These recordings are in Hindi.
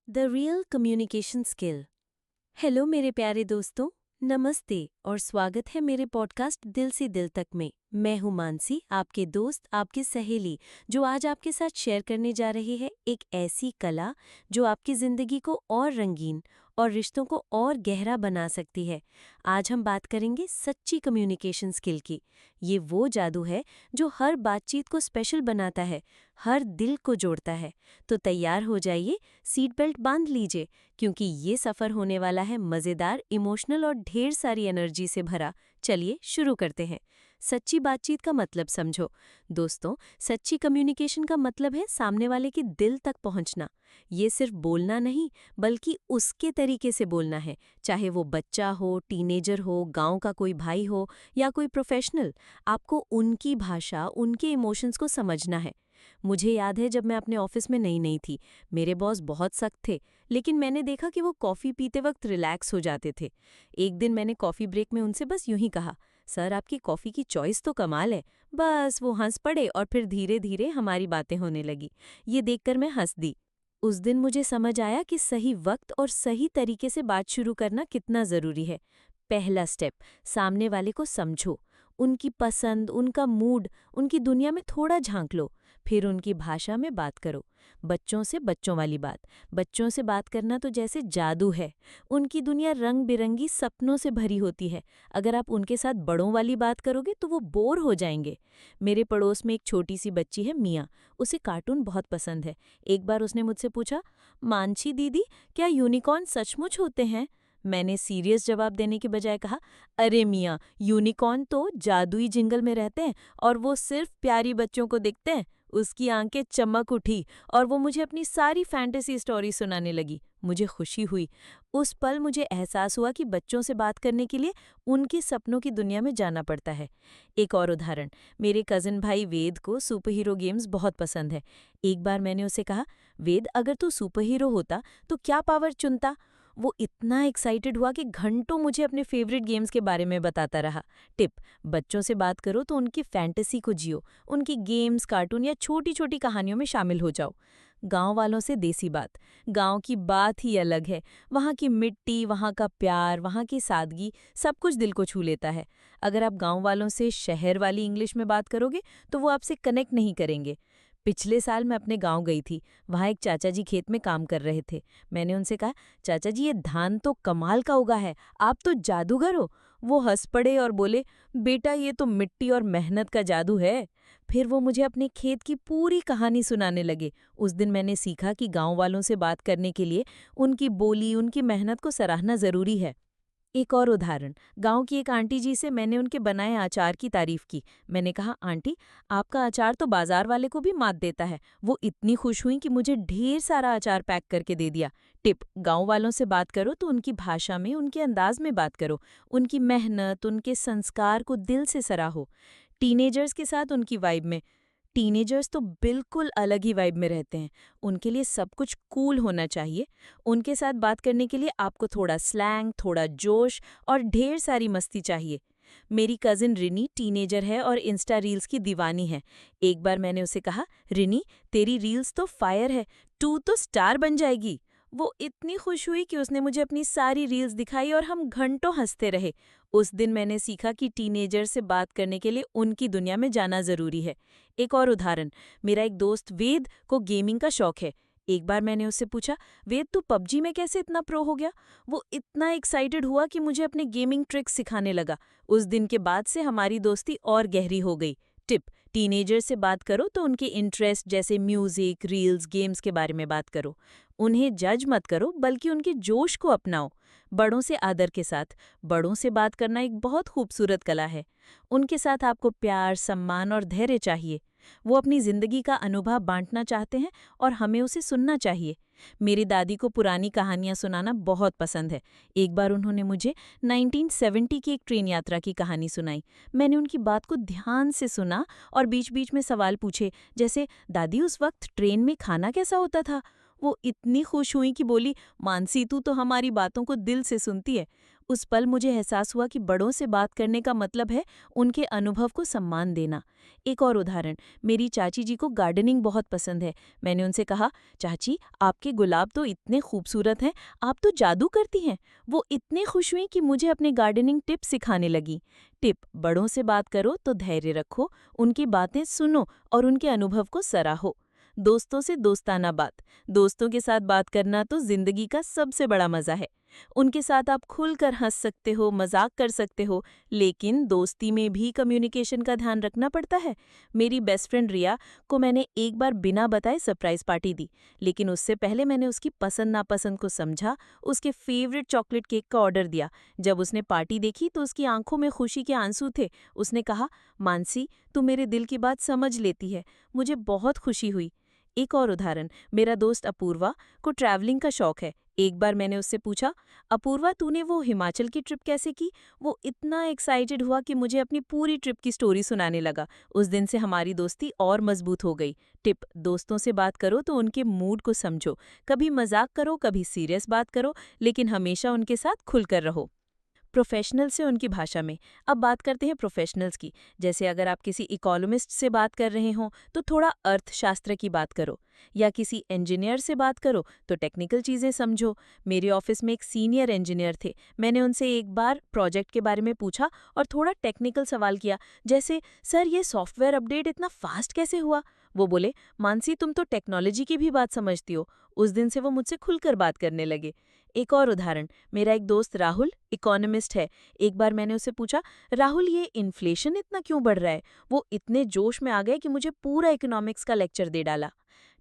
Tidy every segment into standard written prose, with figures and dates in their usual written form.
The real communication skill. Hello मेरे प्यारे दोस्तों, नमस्ते और स्वागत है मेरे पॉडकास्ट दिल से दिल तक में। मैं हूं मानसी, आपके दोस्त, आपकी सहेली, जो आज आपके साथ शेयर करने जा रही है एक ऐसी कला जो आपकी ज़िंदगी को और रंगीन और रिश्तों को और गहरा बना सकती है। आज हम बात करेंगे सच्ची कम्युनिकेशन स्किल की। ये वो जादू है जो हर बातचीत को स्पेशल बनाता है, हर दिल को जोड़ता है। तो तैयार हो जाइए, सीट बेल्ट बांध लीजिए, क्योंकि ये सफ़र होने वाला है मज़ेदार, इमोशनल और ढेर सारी एनर्जी से भरा। चलिए शुरू करते हैं। सच्ची बातचीत का मतलब समझो। दोस्तों, सच्ची कम्युनिकेशन का मतलब है सामने वाले के दिल तक पहुंचना। ये सिर्फ बोलना नहीं, बल्कि उसके तरीके से बोलना है। चाहे वो बच्चा हो, टीनेजर हो, गांव का कोई भाई हो या कोई प्रोफेशनल, आपको उनकी भाषा, उनके इमोशंस को समझना है। मुझे याद है जब मैं अपने ऑफिस में नई नई थी, मेरे बॉस बहुत सख्त थे, लेकिन मैंने देखा कि वो कॉफ़ी पीते वक्त रिलैक्स हो जाते थे। एक दिन मैंने कॉफ़ी ब्रेक में उनसे बस यूं ही कहा, सर आपकी कॉफ़ी की चॉइस तो कमाल है। बस वो हंस पड़े और फिर धीरे धीरे हमारी बातें होने लगी। ये देखकर मैं हंस दी। उस दिन मुझे समझ आया कि सही वक्त और सही तरीके से बात शुरू करना कितना ज़रूरी है। पहला स्टेप, सामने वाले को समझो। उनकी पसंद, उनका मूड, उनकी दुनिया में थोड़ा झांक लो। फिर उनकी भाषा में बात करो। बच्चों से बच्चों वाली बात। बच्चों से बात करना तो जैसे जादू है। उनकी दुनिया रंग बिरंगी सपनों से भरी होती है। अगर आप उनके साथ बड़ों वाली बात करोगे तो वो बोर हो जाएंगे। मेरे पड़ोस में एक छोटी सी बच्ची है, मिया। उसे कार्टून बहुत पसंद है। एक बार उसने मुझसे पूछा, मानसी दीदी, क्या यूनिकॉर्न सचमुच होते हैं? मैंने सीरियस जवाब देने के बजाय कहा, अरे मियाँ, यूनिकॉर्न तो जादुई जिंगल में रहते हैं और वो सिर्फ प्यारी बच्चों को दिखते हैं। उसकी आंखें चमक उठी और वो मुझे अपनी सारी फैंटेसी स्टोरी सुनाने लगी। मुझे खुशी हुई। उस पल मुझे एहसास हुआ कि बच्चों से बात करने के लिए उनके सपनों की दुनिया में जाना पड़ता है। एक और उदाहरण, मेरे कजिन भाई वेद को सुपर हीरो गेम्स बहुत पसंद है। एक बार मैंने उसे कहा, वेद, अगर तू सुपर हीरो होता तो क्या पावर चुनता? वो इतना एक्साइटेड हुआ कि घंटों मुझे अपने फेवरेट गेम्स के बारे में बताता रहा। टिप: बच्चों से बात करो तो उनकी फैंटेसी को जियो। उनकी गेम्स, कार्टून या छोटी छोटी कहानियों में शामिल हो जाओ। गांव वालों से देसी बात। गांव की बात ही अलग है। वहाँ की मिट्टी, वहाँ का प्यार, वहाँ की सादगी, सब कुछ दिल को छू लेता है। अगर आप गांव वालों से शहर वाली इंग्लिश में बात करोगे तो वो आपसे कनेक्ट नहीं करेंगे। पिछले साल मैं अपने गांव गई थी। वहाँ एक चाचा जी खेत में काम कर रहे थे। मैंने उनसे कहा, चाचा जी, ये धान तो कमाल का उगा है, आप तो जादूगर हो। वो हंस पड़े और बोले, बेटा, ये तो मिट्टी और मेहनत का जादू है। फिर वो मुझे अपने खेत की पूरी कहानी सुनाने लगे। उस दिन मैंने सीखा कि गांव वालों से बात करने के लिए उनकी बोली, उनकी मेहनत को सराहना जरूरी है। एक और उदाहरण, गांव की एक आंटी जी से मैंने उनके बनाए अचार की तारीफ की। मैंने कहा, आंटी, आपका अचार तो बाजार वाले को भी मात देता है। वो इतनी खुश हुई कि मुझे ढेर सारा अचार पैक करके दे दिया। टिप: गांव वालों से बात करो तो उनकी भाषा में, उनके अंदाज में बात करो। उनकी मेहनत, उनके संस्कार को दिल से सराहो। टीनेजर्स के साथ उनकी वाइब में। टीनेजर्स तो बिल्कुल अलग ही वाइब में रहते हैं। उनके लिए सब कुछ कूल होना चाहिए। उनके साथ बात करने के लिए आपको थोड़ा स्लैंग, थोड़ा जोश और ढेर सारी मस्ती चाहिए। मेरी कजिन रिनी टीनेजर है और इंस्टा रील्स की दीवानी है। एक बार मैंने उसे कहा, रिनी, तेरी रील्स तो फायर है, तू तो स्टार बन जाएगी। वो इतनी खुश हुई कि उसने मुझे अपनी सारी रील्स दिखाई और हम घंटों हंसते रहे। उस दिन मैंने सीखा कि टीनेजर से बात करने के लिए उनकी दुनिया में जाना जरूरी है। एक और उदाहरण, मेरा एक दोस्त वेद को गेमिंग का शौक है। एक बार मैंने उससे पूछा, वेद, तू पबजी में कैसे इतना प्रो हो गया? वो इतना एक्साइटेड हुआ कि मुझे अपने गेमिंग ट्रिक्स सिखाने लगा। उस दिन के बाद से हमारी दोस्ती और गहरी हो गई। टिप: टीनेजर से बात करो तो उनके इंटरेस्ट जैसे म्यूजिक, रील्स, गेम्स के बारे में बात करो। उन्हें जज मत करो, बल्कि उनके जोश को अपनाओ। बड़ों से आदर के साथ। बड़ों से बात करना एक बहुत खूबसूरत कला है। उनके साथ आपको प्यार, सम्मान और धैर्य चाहिए। वो अपनी जिंदगी का अनुभव बांटना चाहते हैं और हमें उसे सुनना चाहिए। मेरी दादी को पुरानी कहानियां सुनाना बहुत पसंद है। एक बार उन्होंने मुझे 1970 की एक ट्रेन यात्रा की कहानी सुनाई। मैंने उनकी बात को ध्यान से सुना और बीच बीच में सवाल पूछे, जैसे, दादी, उस वक्त ट्रेन में खाना कैसा होता था? वो इतनी खुश हुई कि बोली, मानसी, तू तो हमारी बातों को दिल से सुनती है। उस पल मुझे एहसास हुआ कि बड़ों से बात करने का मतलब है उनके अनुभव को सम्मान देना। एक और उदाहरण, मेरी चाची जी को गार्डनिंग बहुत पसंद है। मैंने उनसे कहा, चाची आपके गुलाब तो इतने खूबसूरत हैं, आप तो जादू करती हैं। वो इतने खुश हुई कि मुझे अपने गार्डनिंग टिप सिखाने लगी। टिप: बड़ों से बात करो तो धैर्य रखो, उनकी बातें सुनो और उनके अनुभव को सराहो। दोस्तों से दोस्ताना बात: दोस्तों के साथ बात करना तो जिंदगी का सबसे बड़ा मजा है। उनके साथ आप खुलकर हंस सकते हो, मजाक कर सकते हो, लेकिन दोस्ती में भी कम्युनिकेशन का ध्यान रखना पड़ता है। मेरी बेस्ट फ्रेंड रिया को मैंने एक बार बिना बताए सरप्राइज पार्टी दी, लेकिन उससे पहले मैंने उसकी पसंद नापसंद को समझा, उसके फेवरेट चॉकलेट केक का ऑर्डर दिया। जब उसने पार्टी देखी तो उसकी आंखों में खुशी के आंसू थे। उसने कहा, मानसी तू मेरे दिल की बात समझ लेती है, मुझे बहुत खुशी हुई। एक और उदाहरण, मेरा दोस्त अपूर्वा को ट्रैवलिंग का शौक है। एक बार मैंने उससे पूछा, अपूर्वा तूने वो हिमाचल की ट्रिप कैसे की? वो इतना एक्साइटेड हुआ कि मुझे अपनी पूरी ट्रिप की स्टोरी सुनाने लगा। उस दिन से हमारी दोस्ती और मजबूत हो गई। टिप: दोस्तों से बात करो तो उनके मूड को समझो। कभी मजाक करो, कभी सीरियस बात करो, लेकिन हमेशा उनके साथ खुलकर रहो। प्रोफेशनल से उनकी भाषा में। अब बात करते हैं प्रोफेशनल्स की। जैसे अगर आप किसी इकोनॉमिस्ट से बात कर रहे हो तो थोड़ा अर्थशास्त्र की बात करो, या किसी इंजीनियर से बात करो तो टेक्निकल चीज़ें समझो। मेरे ऑफिस में एक सीनियर इंजीनियर थे। मैंने उनसे एक बार प्रोजेक्ट के बारे में पूछा और थोड़ा टेक्निकल सवाल किया, जैसे सर ये सॉफ्टवेयर अपडेट इतना फास्ट कैसे हुआ? वो बोले, मानसी तुम तो टेक्नोलॉजी की भी बात समझती हो। उस दिन से वो मुझसे खुलकर बात करने लगे। एक और उदाहरण, मेरा एक दोस्त राहुल इकोनॉमिस्ट है। एक बार मैंने उससे पूछा, राहुल ये इन्फ्लेशन इतना क्यों बढ़ रहा है? वो इतने जोश में आ गए कि मुझे पूरा इकोनॉमिक्स का लेक्चर दे डाला।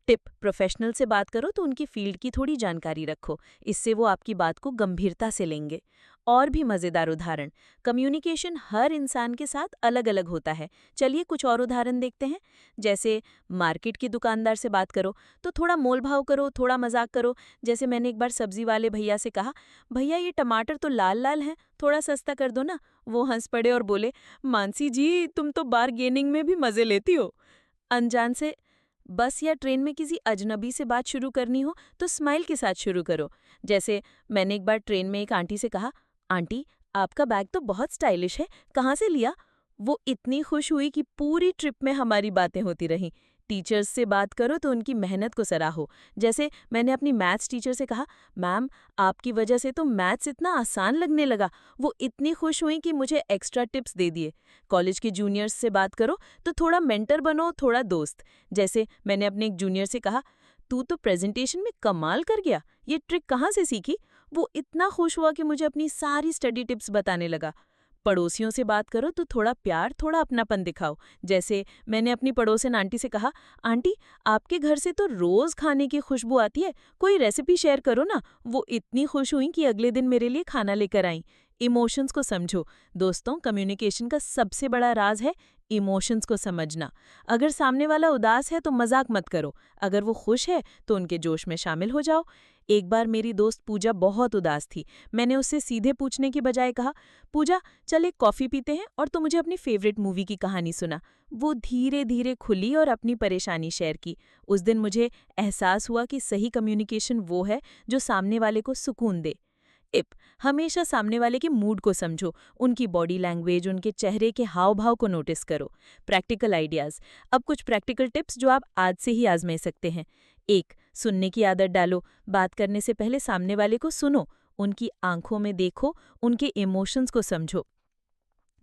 टिप: प्रोफेशनल से बात करो तो उनकी फील्ड की थोड़ी जानकारी रखो, इससे वो आपकी बात को गंभीरता से लेंगे। और भी मज़ेदार उदाहरण, कम्युनिकेशन हर इंसान के साथ अलग अलग होता है। चलिए कुछ और उदाहरण देखते हैं। जैसे मार्केट के दुकानदार से बात करो तो थोड़ा मोल भाव करो, थोड़ा मजाक करो। जैसे मैंने एक बार सब्जी वाले भैया से कहा, भैया ये टमाटर तो लाल लाल हैं, थोड़ा सस्ता कर दो ना। वो हंस पड़े और बोले, मानसी जी तुम तो बार्गेनिंग में भी मज़े लेती हो। अनजान से बस या ट्रेन में किसी अजनबी से बात शुरू करनी हो तो स्माइल के साथ शुरू करो। जैसे मैंने एक बार ट्रेन में एक आंटी से कहा, आंटी आपका बैग तो बहुत स्टाइलिश है, कहाँ से लिया? वो इतनी खुश हुई कि पूरी ट्रिप में हमारी बातें होती रहीं। टीचर्स से बात करो तो उनकी मेहनत को सराहो। जैसे मैंने अपनी मैथ्स टीचर से कहा, मैम आपकी वजह से तो मैथ्स इतना आसान लगने लगा। वो इतनी खुश हुई कि मुझे एक्स्ट्रा टिप्स दे दिए। कॉलेज के जूनियर्स से बात करो तो थोड़ा मेंटर बनो, थोड़ा दोस्त। जैसे मैंने अपने एक जूनियर से कहा, तू तो प्रेजेंटेशन में कमाल कर गया, ये ट्रिक कहाँ से सीखी? वो इतना खुश हुआ कि मुझे अपनी सारी स्टडी टिप्स बताने लगा। पड़ोसियों से बात करो तो थोड़ा प्यार, थोड़ा अपनापन दिखाओ। जैसे मैंने अपनी पड़ोसन आंटी से कहा, आंटी आपके घर से तो रोज खाने की खुशबू आती है, कोई रेसिपी शेयर करो ना। वो इतनी खुश हुई कि अगले दिन मेरे लिए खाना लेकर आईं। इमोशंस को समझो। दोस्तों, कम्युनिकेशन का सबसे बड़ा राज है इमोशंस को समझना। अगर सामने वाला उदास है तो मजाक मत करो, अगर वो खुश है तो उनके जोश में शामिल हो जाओ। एक बार मेरी दोस्त पूजा बहुत उदास थी। मैंने उससे सीधे पूछने की बजाय कहा, पूजा चल एक कॉफ़ी पीते हैं और तो मुझे अपनी फेवरेट मूवी की कहानी सुना। वो धीरे धीरे खुली और अपनी परेशानी शेयर की। उस दिन मुझे एहसास हुआ कि सही कम्युनिकेशन वो है जो सामने वाले को सुकून दे। टिप: हमेशा सामने वाले के मूड को समझो, उनकी बॉडी लैंग्वेज, उनके चेहरे के हाव भाव को नोटिस करो। Practical ideas. अब कुछ प्रैक्टिकल टिप्स जो आप आज से ही आजमा सकते हैं। 1. सुनने की आदत डालो। बात करने से पहले सामने वाले को सुनो, उनकी आंखों में देखो, उनके इमोशंस को समझो।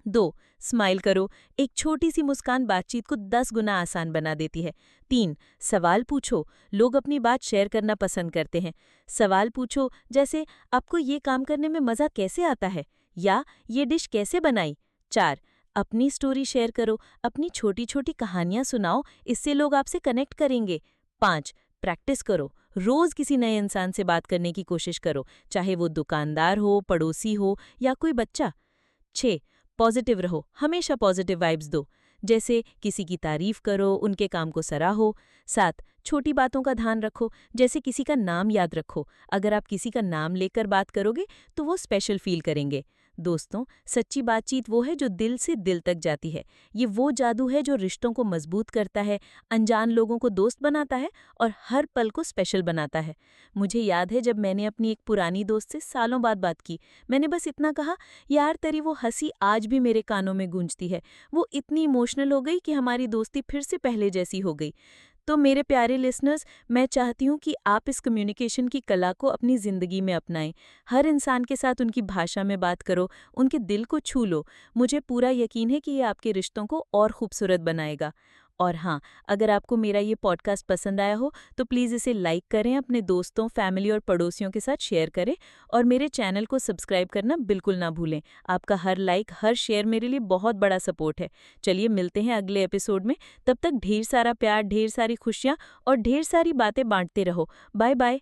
2. स्माइल करो। एक छोटी सी मुस्कान बातचीत को 10 गुना आसान बना देती है। 3. सवाल पूछो। लोग अपनी बात शेयर करना पसंद करते हैं। सवाल पूछो, जैसे आपको ये काम करने में मज़ा कैसे आता है, या ये डिश कैसे बनाई। 4. अपनी स्टोरी शेयर करो। अपनी छोटी छोटी कहानियाँ सुनाओ, इससे लोग आपसे कनेक्ट करेंगे। 5. प्रैक्टिस करो। रोज़ किसी नए इंसान से बात करने की कोशिश करो, चाहे वो दुकानदार हो, पड़ोसी हो या कोई बच्चा। 6. पॉजिटिव रहो। हमेशा पॉजिटिव वाइब्स दो, जैसे किसी की तारीफ करो, उनके काम को सराहो। 7. छोटी बातों का ध्यान रखो, जैसे किसी का नाम याद रखो। अगर आप किसी का नाम लेकर बात करोगे तो वो स्पेशल फील करेंगे। दोस्तों, सच्ची बातचीत वो है जो दिल से दिल तक जाती है। ये वो जादू है जो रिश्तों को मजबूत करता है, अनजान लोगों को दोस्त बनाता है और हर पल को स्पेशल बनाता है। मुझे याद है जब मैंने अपनी एक पुरानी दोस्त से सालों बाद बात की, मैंने बस इतना कहा, यार तेरी वो हंसी आज भी मेरे कानों में गूंजती है। वो इतनी इमोशनल हो गई कि हमारी दोस्ती फिर से पहले जैसी हो गई। तो मेरे प्यारे लिसनर्स, मैं चाहती हूँ कि आप इस कम्युनिकेशन की कला को अपनी ज़िंदगी में अपनाएं। हर इंसान के साथ उनकी भाषा में बात करो, उनके दिल को छू लो। मुझे पूरा यकीन है कि ये आपके रिश्तों को और खूबसूरत बनाएगा। और हाँ, अगर आपको मेरा ये पॉडकास्ट पसंद आया हो तो प्लीज़ इसे लाइक करें, अपने दोस्तों, फैमिली और पड़ोसियों के साथ शेयर करें और मेरे चैनल को सब्सक्राइब करना बिल्कुल ना भूलें। आपका हर लाइक, हर शेयर मेरे लिए बहुत बड़ा सपोर्ट है। चलिए मिलते हैं अगले एपिसोड में। तब तक ढेर सारा प्यार, ढेर सारी खुशियाँ और ढेर सारी बातें बांटते रहो। Bye bye.